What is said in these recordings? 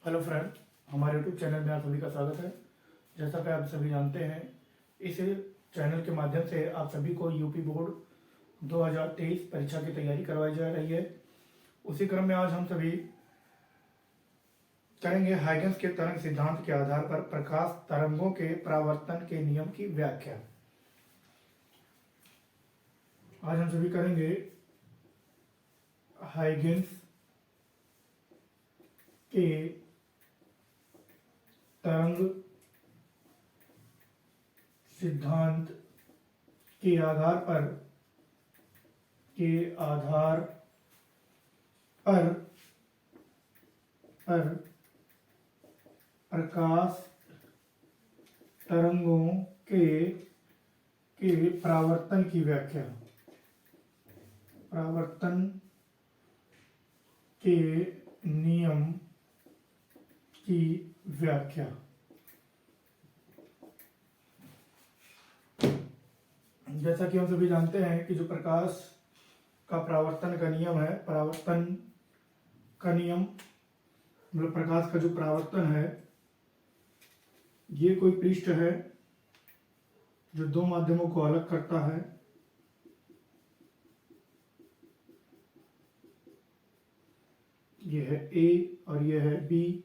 Hello friend, हमारे YouTube channel में आप सभी का स्वागत है। जैसा कि आप सभी जानते हैं, इस चैनल के माध्यम से आप सभी को यूपी बोर्ड 2023 परीक्षा की तैयारी करवाई जा रही है। उसी क्रम में आज हम सभी करेंगे हाइगन्स के तरंग सिद्धांत के आधार पर प्रकाश तरंगों के परावर्तन के नियम की व्याख्या। आज हम सभी करेंगे हाइगन्स के तरंग सिद्धांत के आधार पर प्रकाश तरंगों के परावर्तन की व्याख्या। परावर्तन के नियम की व्याख्या। जैसा कि हम सभी जानते हैं कि जो प्रकाश का परावर्तन का नियम है, परावर्तन का नियम मतलब प्रकाश का जो परावर्तन है, ये कोई पृष्ठ है जो दो माध्यमों को अलग करता है। ये है ए और ये है बी,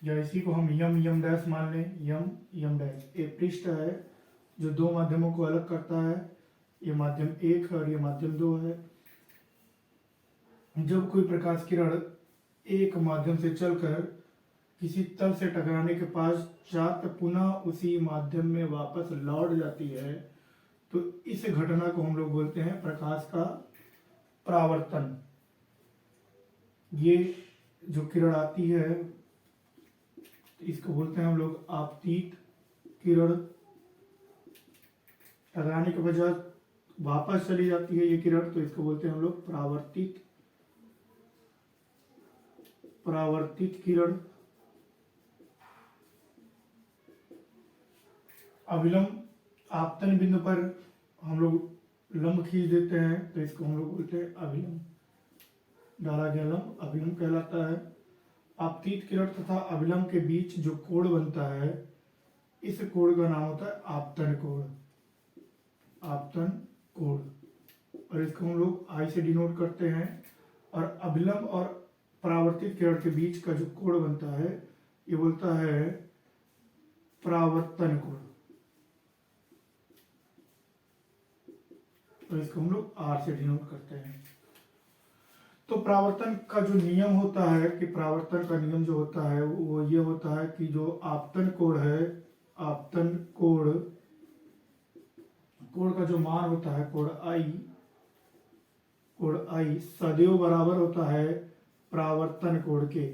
या इसी को हम यम डैश मान लें। यम डैश ए पृष्ठ है जो दो माध्यमों को अलग करता है। ये माध्यम 1 है और ये माध्यम 2 है। जब कोई प्रकाश किरण एक माध्यम से चलकर किसी तल से टकराने के पश्चात पुनः उसी माध्यम में वापस लौट जाती है, तो इस घटना को हम लोग बोलते हैं प्रकाश का परावर्तन। ये जो किरण आती है इसको बोलते हैं हम लोग आपतित किरण। टकराने के पश्चात वापस चली जाती है ये किरण, तो इसको बोलते हैं हम लोग परावर्तित किरण। अविलंब आपतन बिंदु पर हम लोग लंब खींच देते हैं, तो इसको हम लोग बोलते हैं अविलंब। डाला गया लंब अविलंब कहलाता है। आपतित किरण तथा अविलंब के बीच जो कोण बनता है, इस कोण का नाम होता है आपतन कोण। आपतन कोण, और इसको हम लोग आई से डिनोट करते हैं। और अविलंब और परावर्तित किरण के बीच का जो कोण बनता है, ये बोलता है परावर्तन कोण, और इसको हम लोग आर से डिनोट करते हैं। तो परावर्तन का जो नियम होता है, कि परावर्तन का नियम जो होता है वो ये होता है कि जो आपतन कोण है, आपतन कोण का जो मान होता है कोण आई सदैव बराबर होता है परावर्तन कोण के।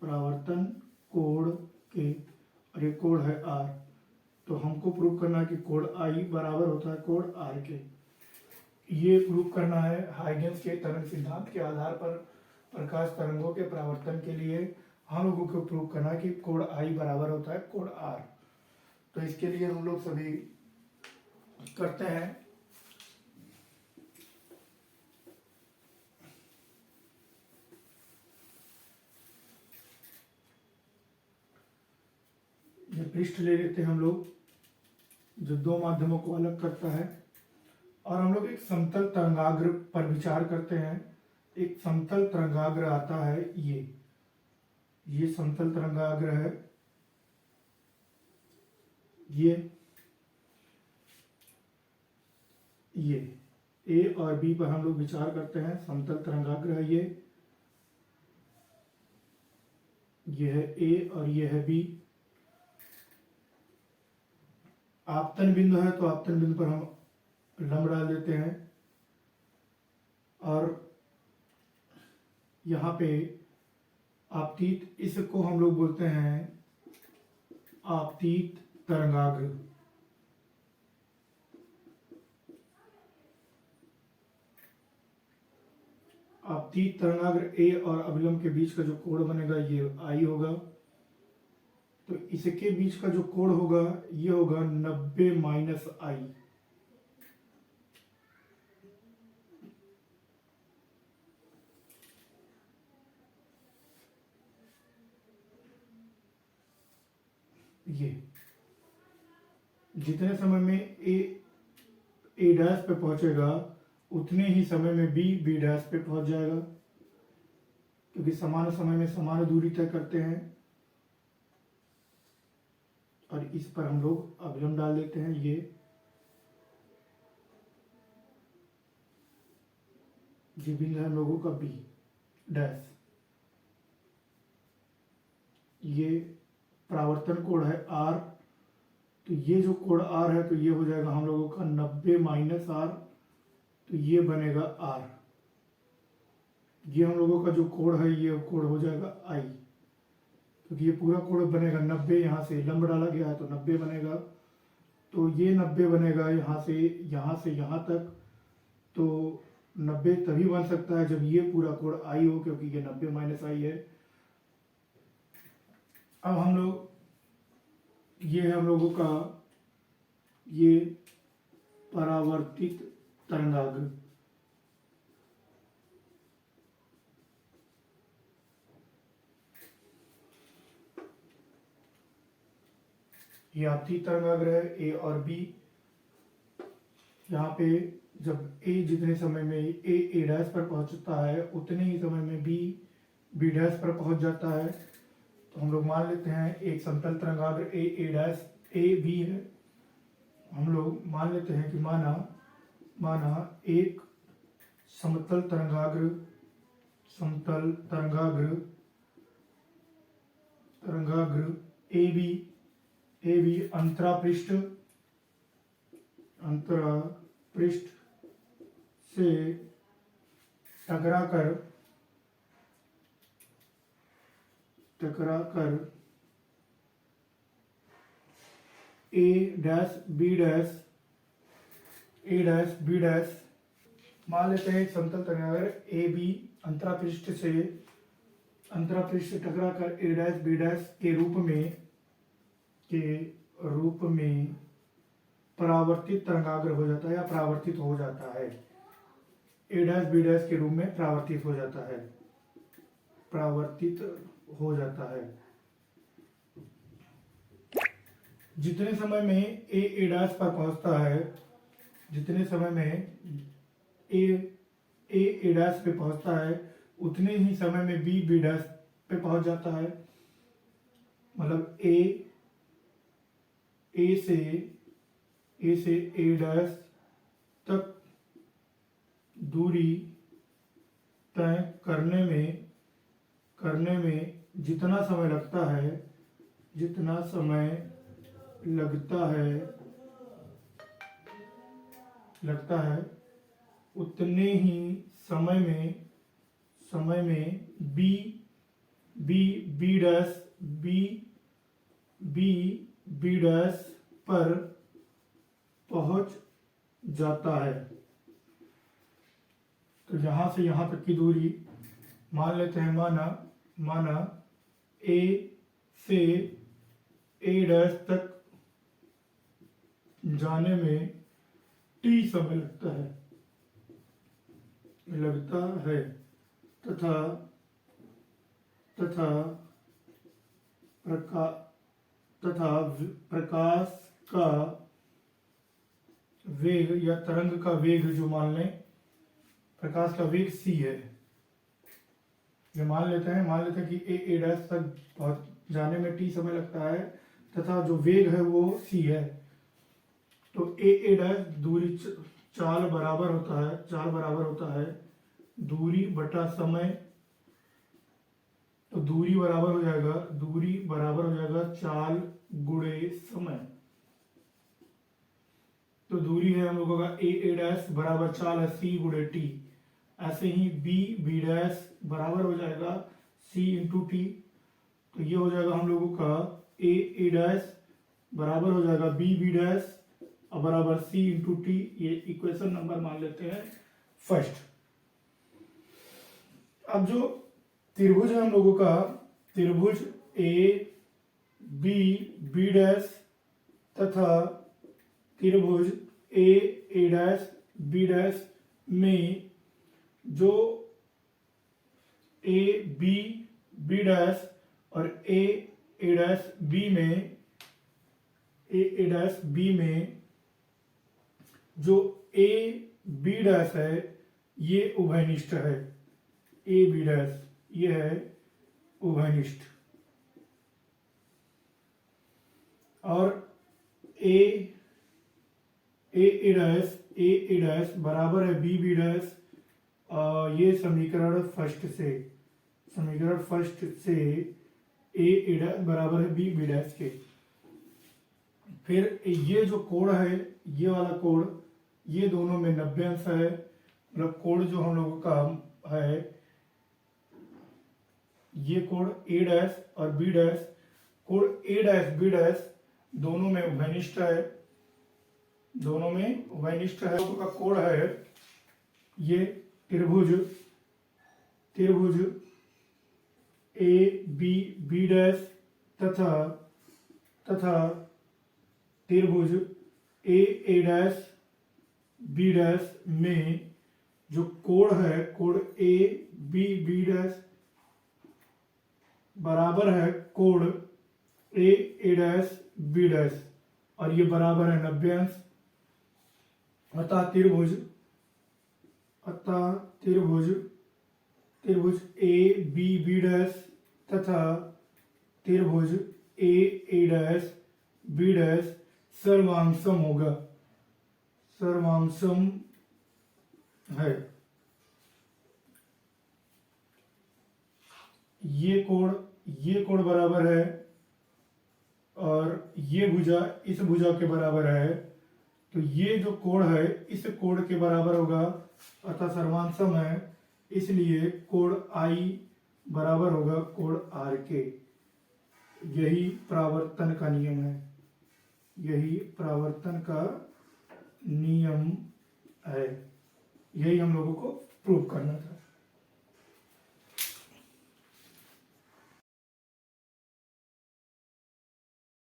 परावर्तन कोण के, और ये कोण है आर। तो हमको प्रूव करना है कि कोण आई बराबर होता है कोण आर के। ये प्रूव करना है हाइगन्स के तरंग सिद्धांत के आधार पर प्रकाश तरंगों के परावर्तन के लिए हम लोगों को प्रूव करना है कि कोण आई बराबर होता है कोण आर। तो इसके लिए हम लोग सभी करते हैं। ये पृष्ठ ले लेते हैं हम लोग जो दो माध्यमों को अलग करता है, और हम लोग एक समतल तरंगाग्र पर विचार करते हैं। एक समतल तरंगाग्र आता है, ये समतल तरंगाग्र है। ये ए और बी पर हम लोग विचार करते हैं। समतल तरंगाग्र है ये है ए और ये है बी। आपतन बिंदु है, तो आपतन बिंदु पर हम लंब डाल देते हैं, और यहाँ पे आपतित, इसको हम लोग बोलते हैं आपतित तरंगाग्र। आपतित तरंगाग्र ए और अविलंब के बीच का जो कोण बनेगा ये आई होगा। तो इसके बीच का जो कोण होगा ये होगा 90 माइनस आई। ये जितने समय में ए डैश पे पहुंचेगा उतने ही समय में बी डैश पे पहुंच जाएगा, क्योंकि समान समय में समान दूरी तय करते हैं। और इस पर हम लोग अभिलंब डाल देते हैं। ये बिंदु है हम लोगों का बी डैश। ये परावर्तन कोण है आर, तो ये जो कोण आर है तो ये हो जाएगा हम लोगों का 90 माइनस आर, तो ये बनेगा आर। ये हम लोगों का जो कोण है ये कोण हो जाएगा आई, क्योंकि ये पूरा कोण बनेगा 90, यहाँ से लंब डाला गया है तो 90 बनेगा, तो ये 90 बनेगा यहाँ से यहाँ तक। तो 90 तभी बन सकता है जब ये पूरा कोण आई हो, क्योंकि ये 90 माइनस आई है। अब हम लोग ये है हम लोगों का ये परावर्तित तरंगाग्र। ये आपतित तरंगाग्र है ए और बी। यहाँ पे जब ए जितने समय में ए डैश पर पहुंचता है उतने ही समय में बी डैश पर पहुंच जाता है। तो हम लोग मान लेते हैं एक समतल तरंगाग्र ए डैश ए बी है। हम लोग मान लेते हैं कि माना एक समतल तरंगाग्र ए बी अंतरापृष्ठ से टकराकर ए डैश बी डैश मान लेते हैं एक समतल तरंगाग्र ए बी अंतरापृष्ठ से टकराकर ए डैश बी डैश के रूप में परावर्तित तरंगाग्र हो जाता है या परावर्तित हो जाता है। ए डैश बी डैश के रूप में परावर्तित हो जाता है। जितने समय में ए डैश पर पहुंचता है, जितने समय में ए डैश पे पहुंचता है उतने ही समय में बी डैश पे पहुंच जाता है। मतलब ए से ए डैश तक दूरी तय करने में जितना समय लगता है उतने ही समय में बी डैश पर पहुंच जाता है। तो यहां से यहां तक की दूरी मान लेते हैं, माना ए से ए डैश तक जाने में टी समय लगता है तथा प्रकाश का वेग या तरंग का वेग जो मान लें, प्रकाश का वेग c है। ये मान लेते हैं कि ए डैश तक पहुंच जाने में t समय लगता है तथा जो वेग है वो c है। तो ए डैश दूरी चाल बराबर होता है दूरी बटा समय। तो दूरी बराबर हो जाएगा चाल गुणे समय। तो दूरी है हम लोगों का ए डैश बराबर चाल है c गुणे टी। ऐसे ही बी डैश बराबर हो जाएगा c इंटू टी। तो ये हो जाएगा हम लोगों का ए डैश बराबर हो जाएगा बी डैश और बराबर c इंटू टी। ये इक्वेशन नंबर मान लेते हैं फर्स्ट। अब जो त्रिभुज है हम लोगों का, त्रिभुज ए बी डैश तथा त्रिभुज ए डैश बी डैश में जो ए बी डैश और ए डैश बी में ए डैश बी में जो ए बी डैश है ये उभयनिष्ठ है, ए बी डैश ये है उभयनिष्ठ, और ए डैश बराबर है बी बी डैश। ये समीकरण फर्स्ट से ए डैश बराबर है बी बी डैश के। फिर ये जो कोण है, ये वाला कोण, ये दोनों में 90 अंश है, मतलब कोण जो हम लोगों का है ये कोण ए डैश और बी डैश, कोण ए डैश बी डैश दोनों में उभयनिष्ठ है, दोनों में उभयनिष्ठ है। का कोण है ये त्रिभुज ए बी बी डैश तथा त्रिभुज ए डैश बी डैश में जो कोण है, कोण ए बी बी डैश बराबर है कोण ए डैश बी डैश, और ये बराबर है 90 अंश। अतः त्रिभुज ए बी बी डैश तथा त्रिभुज ए डैश बी डैश सर्वांशम होगा, सर्वांशम है। ये कोण बराबर है और ये भुजा इस भुजा के बराबर है, तो ये जो कोण है इस कोण के बराबर होगा, अतः सर्वांशम है, इसलिए कोण आई बराबर होगा कोण आर के। यही परावर्तन का नियम है, यही परावर्तन का नियम है, यही हम लोगों को प्रूव करना था।